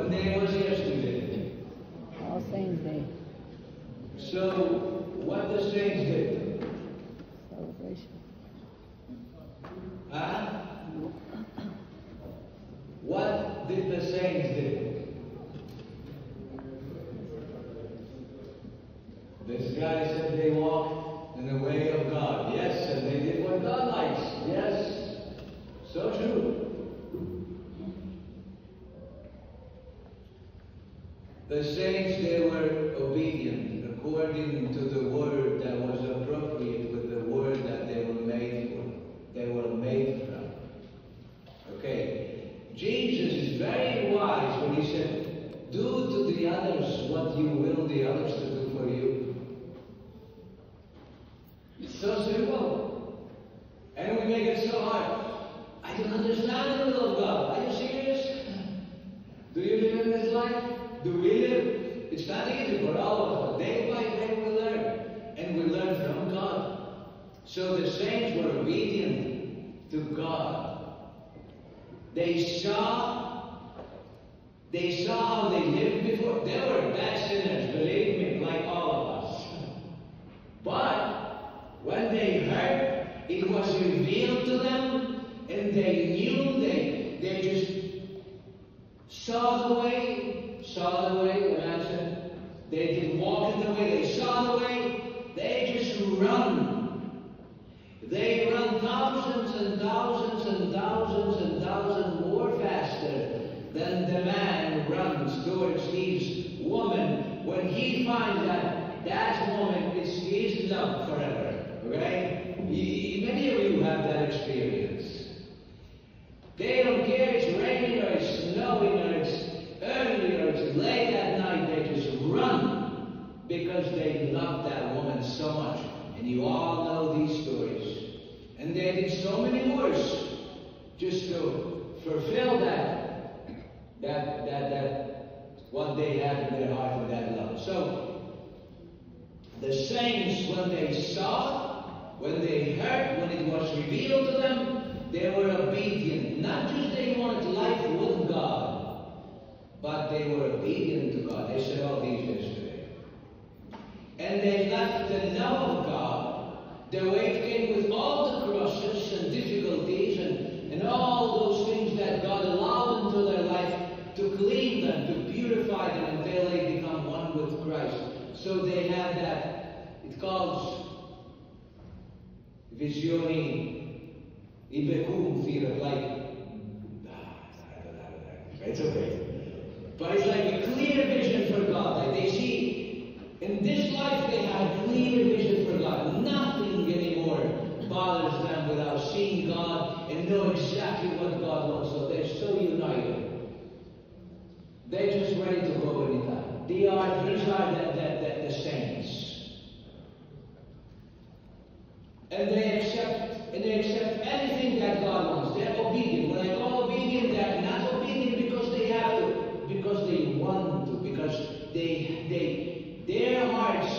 What day was yesterday? All Saints Day. So, what the saints did? Celebration. Huh? What did the saints do? This guy said they walk in the way of God. Yes, and they did what God likes. Yes, so true. The saints, they were obedient according to the word that was appropriate with the word that they were made for. They were made from. Okay. Jesus is very wise when he said, do to the others what you will the others to do for you. It's so simple. And we make it so hard. I don't understand the will of God. Are you serious? Do you live in this life? Do we live? It's not easy for all of us. Day by day we learn. And we learn from God. So the saints were obedient to God. They saw how they lived before. They were bad sinners, believe me, like all of us. But when they heard, it was revealed to them, and they knew, they just saw the way, the man said. They didn't walk in the way, they saw the way, they just run. They run thousands and thousands and thousands and thousands more faster than the man runs towards his woman when he finds that that woman is his love forever. Okay? Many of you have that experience. They don't care it's raining or it's snowing or it's early or it's late at night. They just run because they love that woman so much. And you all know these stories. And they did so many worse just to fulfill that what they had in their heart for that love. So the saints, when they saw, when they heard, when it was revealed to them, they were obedient. Not just they wanted life with God, but they were obedient to God. They said all these yesterday. And they left the love of God, the way it came with all the crosses and difficulties and all those things that God allowed into their life to clean them, to purify them until they become one with Christ. So they had that, it calls visioni ibecum theater, like, it's okay. But it's like a clear vision for God. Like they see, in this life they have a clear vision for God. Nothing anymore bothers them without seeing God and know exactly what God wants. So they're so united. They're just ready to go anytime. These are the saints. And they accept anything that God wants. They're obedient. When I call obedient, they're not obedient because they have to, because they want to, because their hearts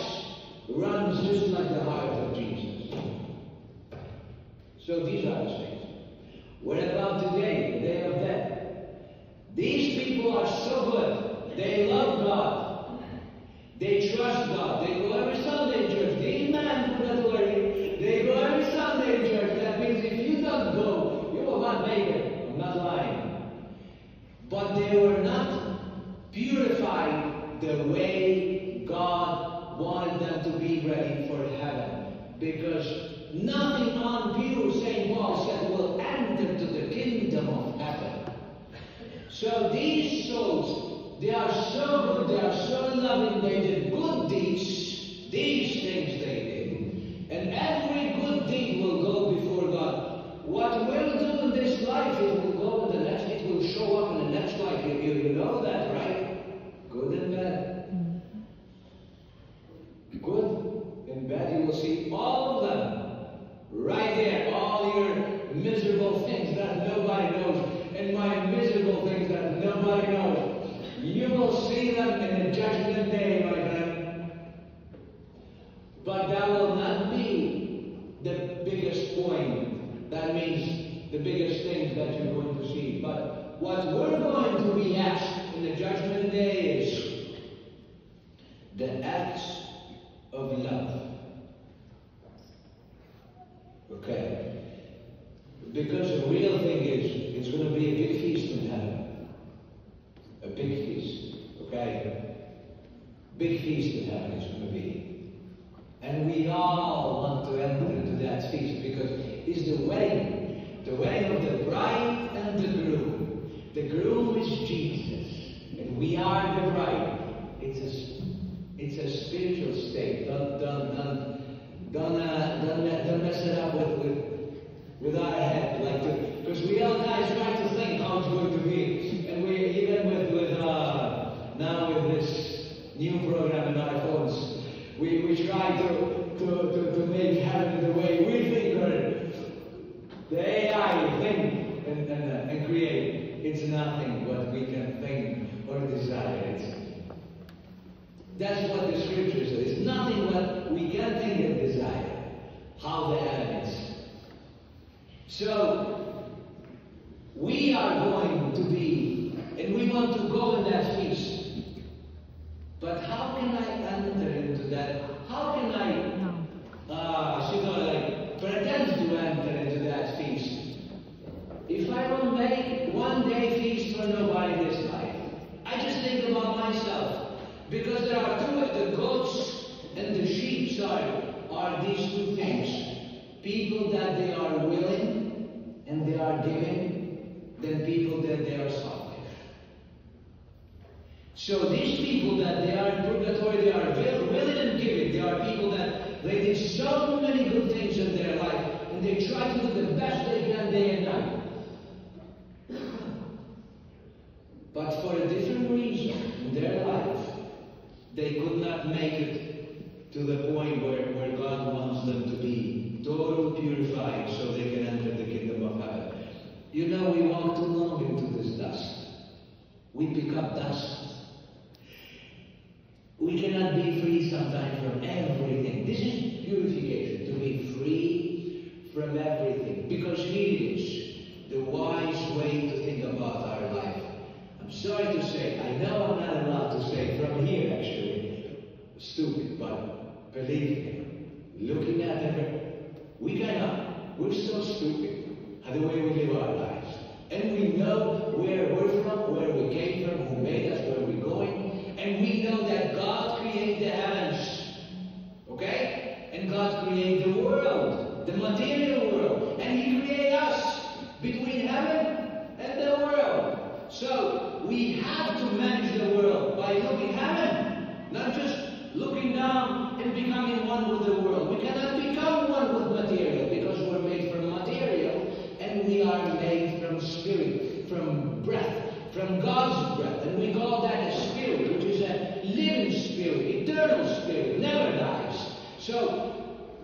run just like the heart of Jesus. So these are the saints. What about today, the day of death? These people are so good. They love God. They trust God. They go every Sunday in church. These men, purgatory, they go every Sunday in church. That means if you don't go, you will not make it. I'm not lying. But they were not purified the way God wanted them to be ready for heaven. Because nothing unpure, St. Paul said, will enter to the kingdom of heaven. So these souls, they are so good, they are so loving, they did good deeds, these things they did. And every good deed will go before God. What we'll do in this life, it will go in the next, it will show up in the next life. You know that, right? Good and bad. Good and bad, you will see all of them right there. All your Because the real thing is, it's going to be a big feast in heaven. A big feast, okay? Big feast in heaven is going to be. And we all want to enter into that feast because it's the wedding of the bride and the groom. The groom is Jesus, and we are the bride. It's a spiritual state. Don't mess it up with our head, because we all guys try to think how it's going to be, and we even with now with this new program in our phones, we try to make heaven the way we think, or the AI think and create. It's nothing what we can think or desire. That's what the scripture says. It's nothing what we can think and desire. How the heaven is. So, we are going to be, and we want to go in that feast. But how can I enter into that? How can I, pretend to enter into that feast? If I don't make one day feast for nobody this life, I just think about myself. Because there are two, the goats and the sheep are these two things. People that they are willing and they are giving, then people that they are selfish. So these people that they are in purgatory, they are willing and giving. They are people that they did so many good things in their life, and they try to do the best they can day and night. But for a different reason in their life, they could not make it to the point where God wants them to be totally purified so they can enter the kingdom of heaven. You know, we walk too long into this dust. We pick up dust. We cannot be free sometimes from everything. This is purification, to be free from everything. Because here is the wise way to think about our life. I'm sorry to say, I know I'm not allowed to say from here actually, stupid, but believe me, looking at it, we're so stupid at the way we live our lives. And we know where we're from, where we came from, who made us, where we're going, and we know that God created the heavens, okay? And God created the world, the material world, and He created us between heaven and the world. So, we have to manage the world by looking heaven, not just looking down and becoming one with the world. We cannot become one with material because we're made from material and we are made from spirit, from breath, from God's breath. And we call that a spirit, which is a living spirit, eternal spirit, never dies. So,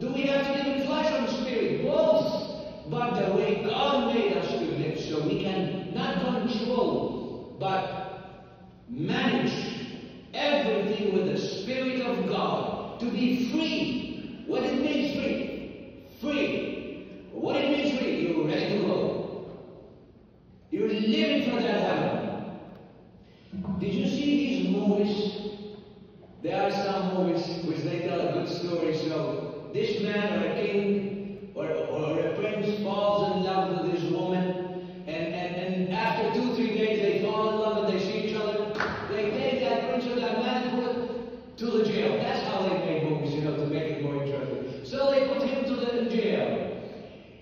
do we have to live in flesh or spirit? Both. But the way God made us to live, so we can not control, but manage everything with the Spirit of God to be free. What it means free? Free. What it means free? You're ready to go. You're living for that heaven. Did you see these movies? There are some movies which they tell a good story. So this man or a king or a prince falls in love with this woman, and after 2-3 days they fall in love and they see each other. They take that prince or that man and put it to the jail. That's how they make movies, to make it more interesting. So they put him to the jail.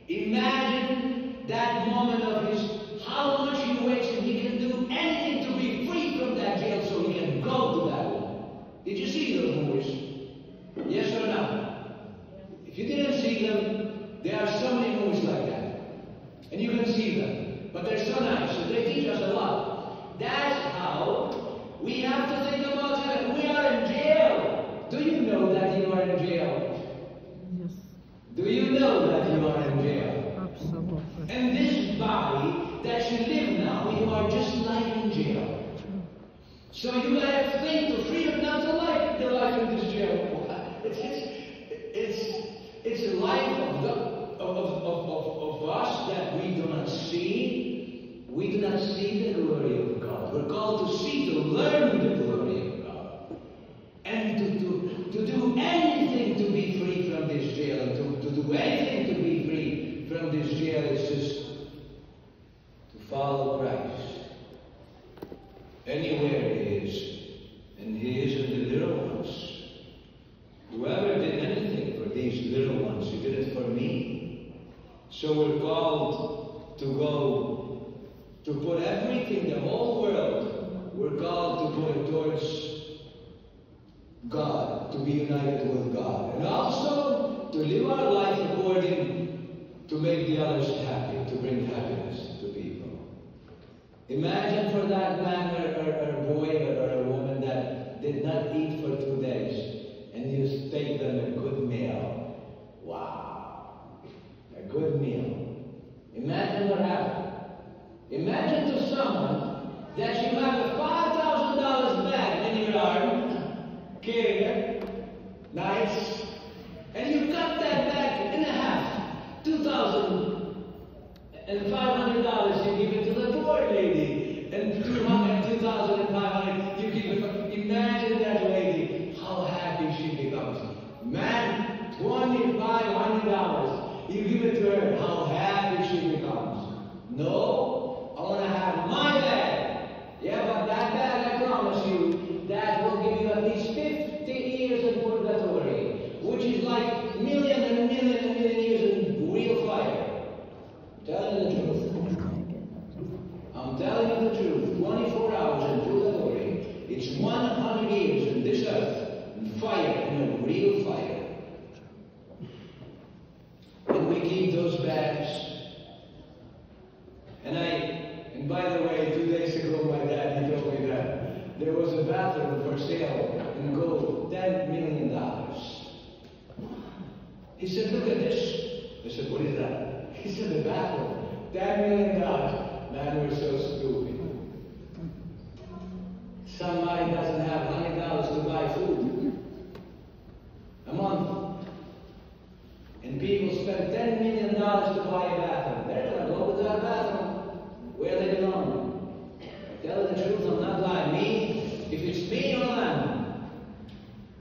Imagine that moment of his, how much he waits and he can do anything to be free from that jail so he can go to that woman. Did you see those movies? Yes or no? If you didn't see them, there are so many movies like that. And you can see them. But they're so nice, and they teach us a lot. That's how we have to think about heaven. We are in jail. Do you know that you are in jail? Yes. Do you know that you are in jail? Absolutely. And this body that you live now, you are just like in jail. So you have to think the freedom not to like the life in this jail. It's a life of us that we do not see. We do not see the glory of God. We're called to see, to learn the glory of God. And to do anything to be free from this jail. To do anything to be free from this jail is just be united with God. And also to live our life according to make the others happy, to bring happiness to people. Imagine for that man or a boy or a woman that did not eat for 2 days, and you take them a good meal. Wow. A good meal. Imagine what happened. Imagine to someone that you have a $5,000 bag in your arm, carrying it, nice, and you cut that bag in half, $2,500 you give it to the poor lady, and $2,500 you give it. Imagine that lady, how happy she becomes. Man, $2,500, you give it to her, how happy she becomes. No, I want to have my bag. Yeah, but that bag, I promise you, that will give you at least 50 years in purgatory, which is like million and million and million years in real fire. I'm telling you the truth. I'm telling you the truth. 24 hours in purgatory. It's 100 years in this earth, in fire, in a real fire. And we keep those bags. And by the way, 2 days ago, my dad, he told me that there was a bathroom for sale in gold, $10 million. He said, look at this. I said, what is that? He said, the bathroom, $10 million. Man, we're so stupid. Somebody doesn't have $100 to buy food a month. And people spend $10 million to buy a bathroom. They're going to go to that bathroom where they belong. Tell the truth, I'm not lying. Me, if it's me or them,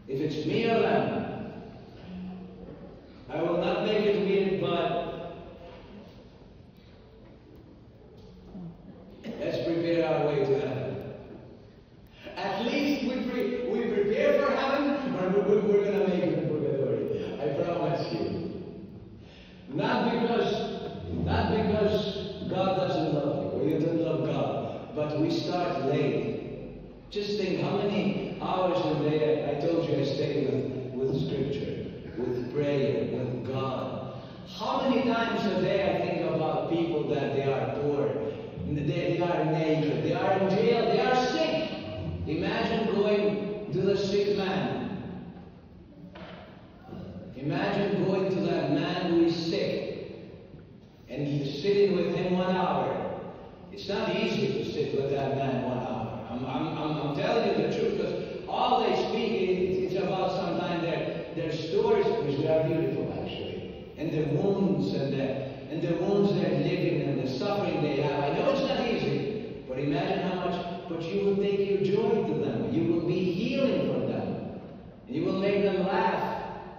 if it's me or them, I will not make it weird, but let's prepare our way to heaven. At least we prepare for heaven, or we're going to make it in purgatory. I promise you. Not because God doesn't love you, or you don't love God, but we start late. Just think how many hours a day, I told you I stay with Scripture, with prayer, with God. How many times a day I think about people that they are poor, they are naked, they are in jail, they are sick. Imagine going to the sick man. Imagine going to that man who is sick and sitting with him 1 hour. It's not easy to sit with that man 1 hour. I'm telling you the truth, because all they speak, it's about sometimes their stories, which they are beautiful actually, and their wounds and the wounds they're living and the suffering they have. I know it's not easy, but imagine how much, but you will take your joy to them. You will be healing for them. And you will make them laugh.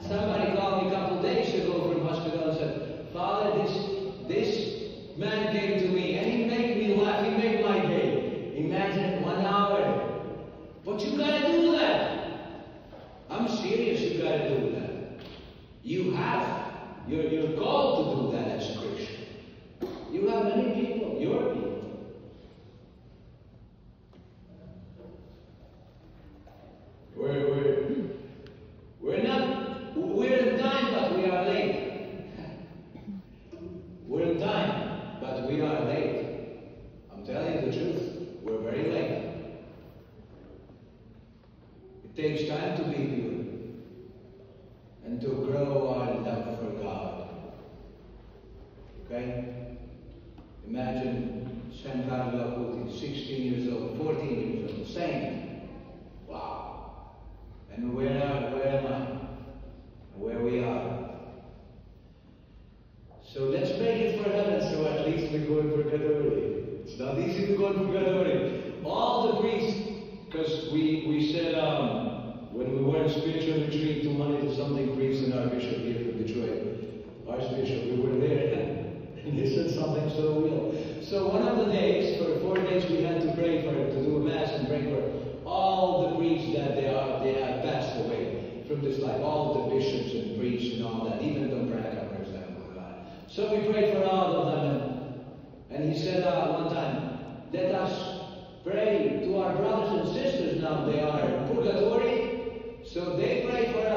Somebody called me a couple days ago from hospital and said, Father, this man came to me and he made me laugh. He made my day. Imagine 1 hour. But you gotta do that. I'm serious, you gotta do that. You have. You're called to do that as a Christian. You have many people, your people. We're in time, but we are late. We're in time, but we are late. I'm telling you the truth. We're very late. It takes time to be pure and to grow our love for God. Okay? Imagine San Carlo Acuti, 16 years old, 14 years old, same. Wow. And where am I? Where we are. So let's make it for heaven, so at least we go in purgatory. It's not easy to go in purgatory. All the priests, because we said when we were in spiritual retreat, 200-something priests and our bishop here from Detroit, Archbishop, we were there, and they said something so real. So one of the days, for 4 days, we had to pray to do a mass and pray for all the priests that they have passed away from this life, all the bishops and priests and all that, even Don Branca, for example. So we prayed for all of them, and he said one time, let us pray to our brothers and sisters now. They are in purgatory, so they pray for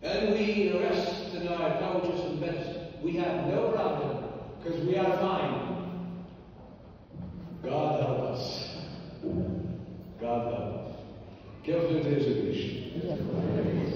and we rest in our couches and beds, we have no problem because we are fine. God help us. God help us. Kevin, there's a wish. Yes.